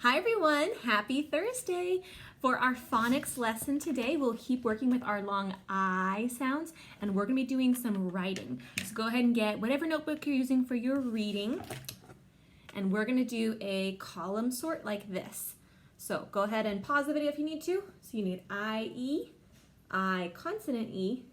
Hi everyone, happy Thursday. For our phonics lesson today, we'll keep working with our long I sounds and we're gonna be doing some writing. So go ahead and get whatever notebook you're using for your reading and we're gonna do a column sort like this. So go ahead and pause the video if you need to. So you need I-E, I consonant E,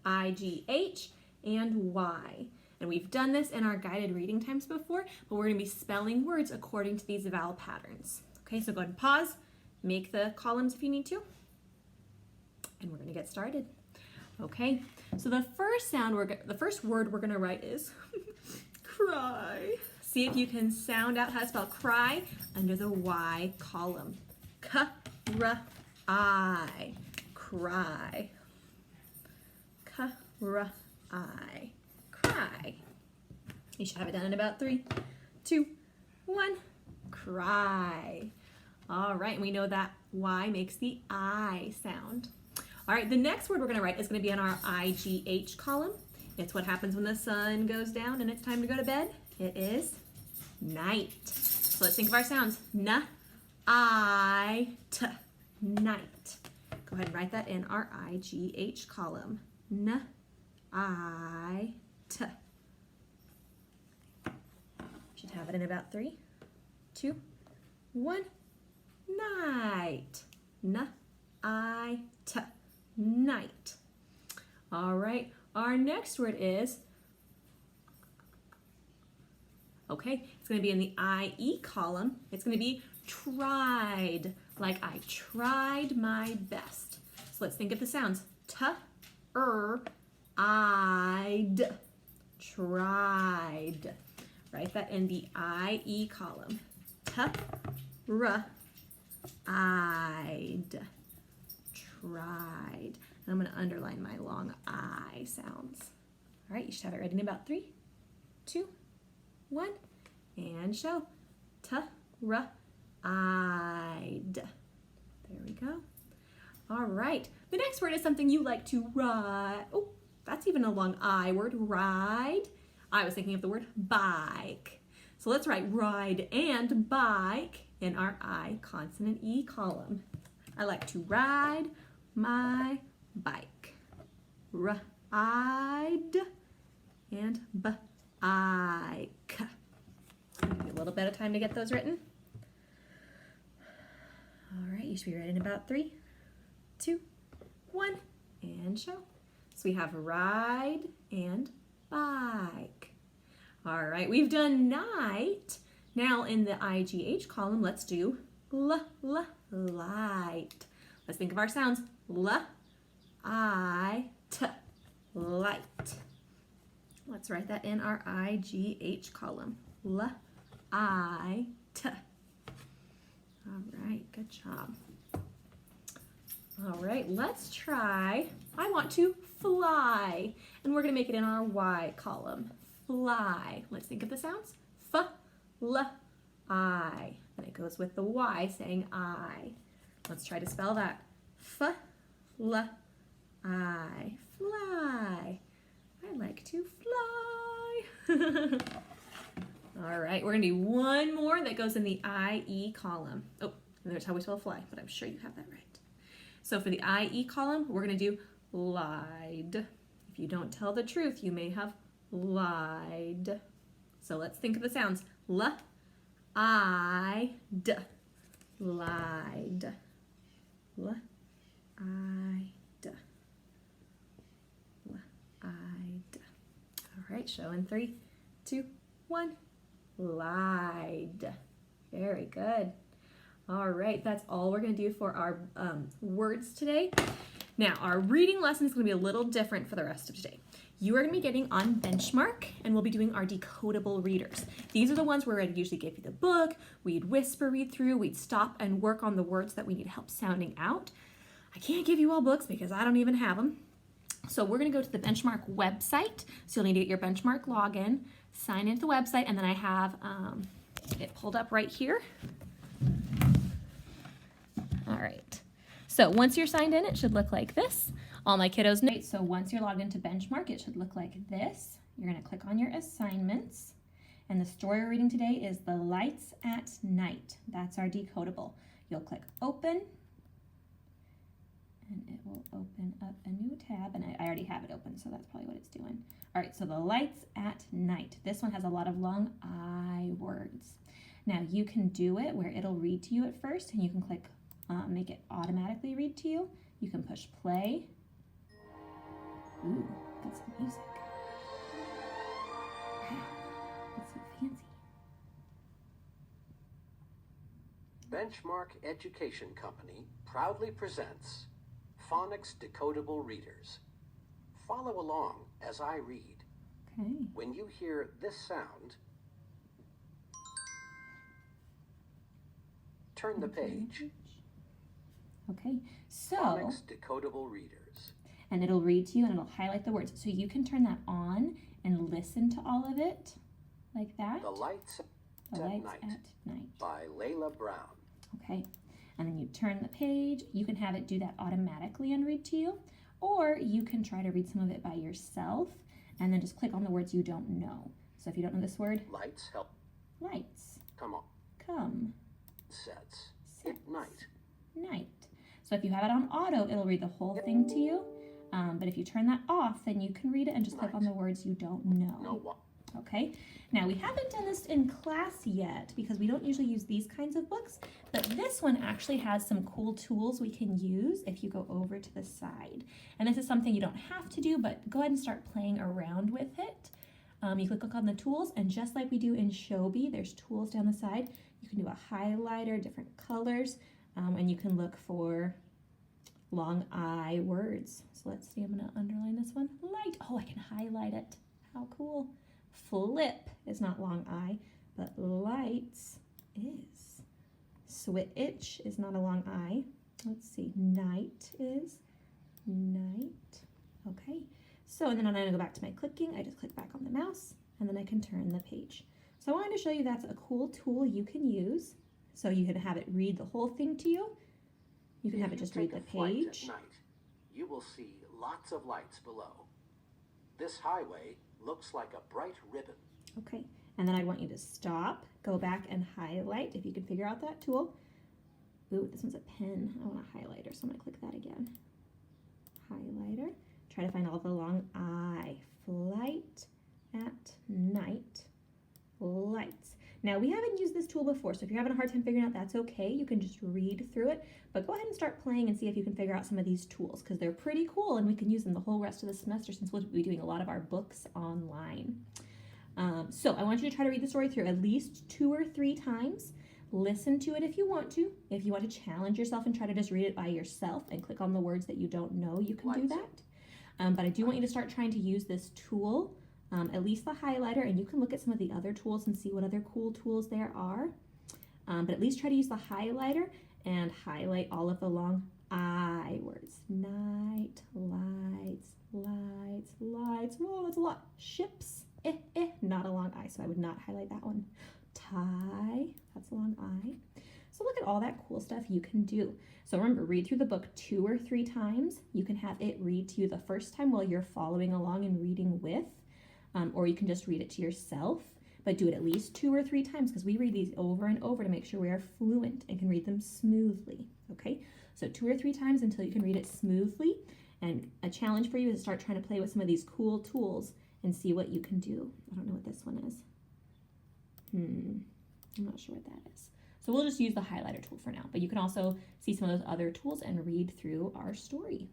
I-G-H, and Y. And we've done this in our guided reading times before, but we're gonna be spelling words according to these vowel patterns. Okay, so go ahead and pause, make the columns if you need to, and we're gonna get started. Okay, so the first word we're gonna write is cry. See if you can sound out how to spell cry under the Y column. K-R-I, cry. K-R-I. Cry. You should have it done in about 3, 2, 1. Cry. All right, and we know that Y makes the I sound. All right, the next word we're going to write is going to be on our I-G-H column. It's what happens when the sun goes down and it's time to go to bed. It is night. So let's think of our sounds. N-I-T. Night. Go ahead and write that in our I-G-H column. N-I-T. Should have it in about 3, 2, 1. Night. N-I-T. Night. All right. Our next word is, okay, it's going to be in the I-E column. It's going to be tried, like I tried my best. So let's think of the sounds. T-R-I-D. Tried. Write that in the I-E column. T-R-I-D. Tried. And I'm going to underline my long I sounds. All right, you should have it ready in about 3, 2, 1, and show. T-R-I-D. There we go. All right, the next word is something you like to ride. Oh, that's even a long I word, ride. I was thinking of the word bike. So let's write ride and bike in our I consonant E column. I like to ride my bike. Ride and bike. Give you a little bit of time to get those written. All right, you should be ready in about 3, 2, 1, and show. So we have ride and bike. All right, we've done night. Now in the I-G-H column, let's do light. Let's think of our sounds. L-I-T, light. Let's write that in our I-G-H column. L-I-T. All right, good job. All right, let's try, I want to fly. And we're gonna make it in our Y column. Fly. Let's think of the sounds. F-L-I. And it goes with the Y saying I. Let's try to spell that. F-L-I. Fly. I like to fly. All right, we're gonna do one more that goes in the I-E column. Oh, and there's how we spell fly, but I'm sure you have that right. So for the I-E column, we're gonna do lied. If you don't tell the truth, you may have lied. So let's think of the sounds. L-I-D. Lied. L-I-D. Lied. All right, show in 3, 2, 1. Lied. Very good. All right, that's all we're going to do for our words today. Now, our reading lesson is going to be a little different for the rest of today. You are going to be getting on benchmark, and we'll be doing our decodable readers. These are the ones where I'd usually give you the book, we'd whisper read through, we'd stop and work on the words that we need help sounding out. I can't give you all books because I don't even have them. So we're going to go to the benchmark website. So you'll need to get your benchmark login, sign into the website, and then I have it pulled up right here. All right. So once you're signed in, it should look like this. All my kiddos know. So once you're logged into Benchmark, it should look like this. You're going to click on your assignments, And the story we're reading today is The Lights at Night. That's our decodable. You'll click open, and it will open up a new tab, and I already have it open, so that's probably what it's doing. All right, so The Lights at Night. This one has a lot of long I words. Now you can do it where it'll read to you at first, and you can click make it automatically read to you. You can push play. Ooh, got some music. Wow, that's so fancy. Benchmark Education Company proudly presents Phonics Decodable Readers. Follow along as I read. Okay. When you hear this sound, turn the page. Okay, so Phonics Decodable Readers. and it'll read to you and it'll highlight the words. So you can turn that on and listen to all of it like that. The Lights The at Lights Night at Night. by Layla Brown. Okay, and then you turn the page. You can have it do that automatically and read to you, or you can try to read some of it by yourself and then just click on the words you don't know. So if you don't know this word, Lights help. lights, Come on. come, Sets. sets, At night. night. So if you have it on auto, it'll read the whole thing to you. But if you turn that off, then you can read it and just click on the words you don't know. No what? Okay, now we haven't done this in class yet because we don't usually use these kinds of books, but this one actually has some cool tools we can use if you go over to the side. And this is something you don't have to do, but go ahead and start playing around with it. You can click on the tools, and just like we do in Shobi, there's tools down the side. You can do a highlighter, different colors, and you can look for long I words. So let's see, I'm gonna underline this one. Light, oh, I can highlight it. How cool. Flip is not long I, but lights is. Switch is not a long I. Let's see, night is. Night. Okay, so and then I'm gonna go back to my clicking. I just click back on the mouse, and then I can turn the page. So I wanted to show you that's a cool tool you can use. So you can have it read the whole thing to you. You can have it just read the page. At night, you will see lots of lights below. This highway looks like a bright ribbon. Okay, and then I want you to stop, go back and highlight if you can figure out that tool. Ooh, this one's a pen. I want a highlighter, so I'm gonna click that again. Highlighter. Try to find all the long I. Flight at night. Lights. Now, we haven't used this tool before, so if you're having a hard time figuring out, that's okay. You can just read through it, but go ahead and start playing and see if you can figure out some of these tools, because they're pretty cool and we can use them the whole rest of the semester since we'll be doing a lot of our books online. So I want you to try to read the story through at least 2 or 3 times. Listen to it if you want to. If you want to challenge yourself and try to just read it by yourself and click on the words that you don't know, you can do that. But I do want you to start trying to use this tool, at least the highlighter, and you can look at some of the other tools and see what other cool tools there are. But at least try to use the highlighter and highlight all of the long I words. Night, lights, lights, lights. Whoa, that's a lot. Ships, not a long I, so I would not highlight that one. Tie, that's a long I. So look at all that cool stuff you can do. So remember, read through the book 2 or 3 times. You can have it read to you the first time while you're following along and reading with, or you can just read it to yourself, but do it at least 2 or 3 times because we read these over and over to make sure we are fluent and can read them smoothly, okay? So 2 or 3 times until you can read it smoothly, and a challenge for you is to start trying to play with some of these cool tools and see what you can do. I don't know what this one is. I'm not sure what that is. So we'll just use the highlighter tool for now, but you can also see some of those other tools and read through our story.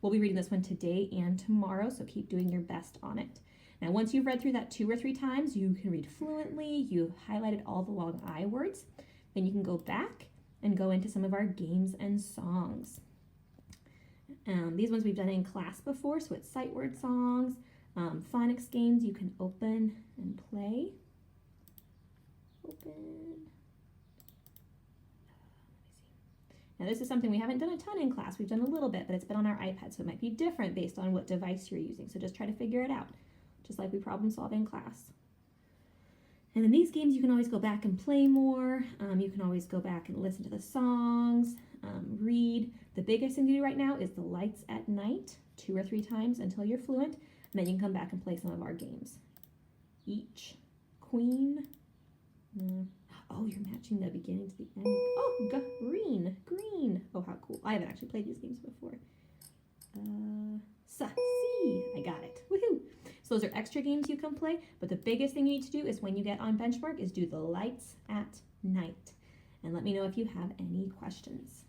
We'll be reading this one today and tomorrow, so keep doing your best on it. Now, once you've read through that 2 or 3 times, you can read fluently, you've highlighted all the long I words, then you can go back and go into some of our games and songs. These ones we've done in class before, so it's sight word songs, phonics games you can open and play. Open. Now this is something we haven't done a ton in class. We've done a little bit, but it's been on our iPad, so it might be different based on what device you're using. So just try to figure it out, just like we problem solve in class. And in these games, you can always go back and play more. You can always go back and listen to the songs, read. The biggest thing to do right now is the lights at night, 2 or 3 times until you're fluent, and then you can come back and play some of our games. Each queen. Oh, you're matching the beginning to the end. Oh, green. Green. Oh, how cool. I haven't actually played these games before. C. I got it. Woohoo. So those are extra games you can play, but the biggest thing you need to do is when you get on Benchmark is do the lights at night. And let me know if you have any questions.